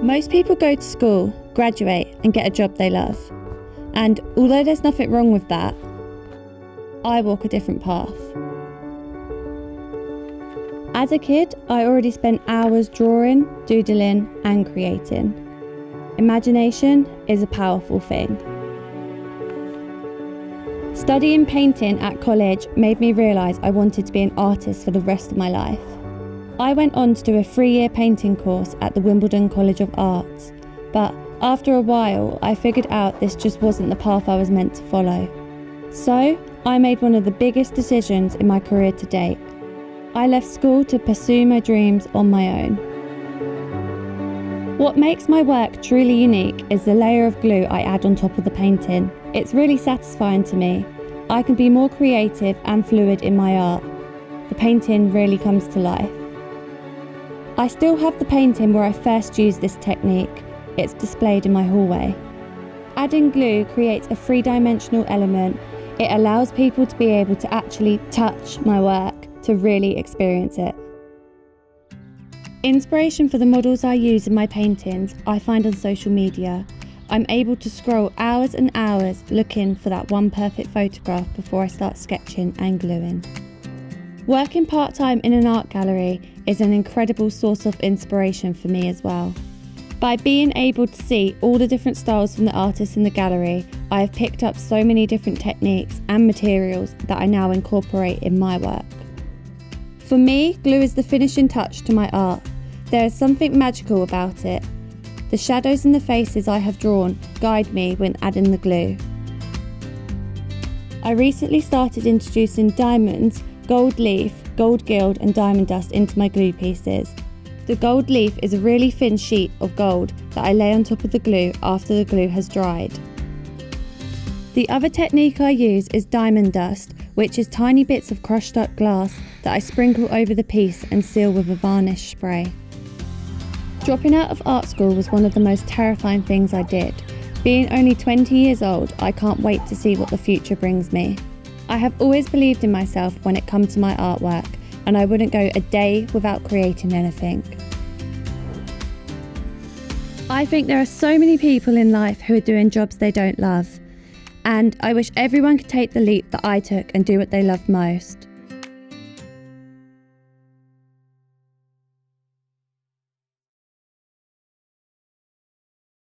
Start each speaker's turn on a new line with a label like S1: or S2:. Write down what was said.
S1: Most people go to school, graduate and get a job they love. And although there's nothing wrong with that, I walk a different path. As a kid, I already spent hours drawing, doodling and creating. Imagination is a powerful thing. Studying painting at college made me realise I wanted to be an artist for the rest of my life. I went on to do a 3-year painting course at the Wimbledon College of Arts, but after a while I figured out this just wasn't the path I was meant to follow. So I made one of the biggest decisions in my career to date. I left school to pursue my dreams on my own. What makes my work truly unique is the layer of glue I add on top of the painting. It's really satisfying to me. I can be more creative and fluid in my art. The painting really comes to life. I still have the painting where I first used this technique. It's displayed in my hallway. Adding glue creates a 3-dimensional element. It allows people to be able to actually touch my work, to really experience it. Inspiration for the models I use in my paintings I find on social media. I'm able to scroll hours and hours looking for that one perfect photograph before I start sketching and gluing. Working part-time in an art gallery is an incredible source of inspiration for me as well. By being able to see all the different styles from the artists in the gallery, I have picked up so many different techniques and materials that I now incorporate in my work. For me, glue is the finishing touch to my art. There is something magical about it. The shadows and the faces I have drawn guide me when adding the glue. I recently started introducing diamonds, gold leaf, gold gild and diamond dust into my glue pieces. The gold leaf is a really thin sheet of gold that I lay on top of the glue after the glue has dried. The other technique I use is diamond dust, which is tiny bits of crushed up glass that I sprinkle over the piece and seal with a varnish spray. Dropping out of art school was one of the most terrifying things I did. Being only 20 years old, I can't wait to see what the future brings me. I have always believed in myself when it comes to my artwork, and I wouldn't go a day without creating anything. I think there are so many people in life who are doing jobs they don't love, and I wish everyone could take the leap that I took and do what they love most.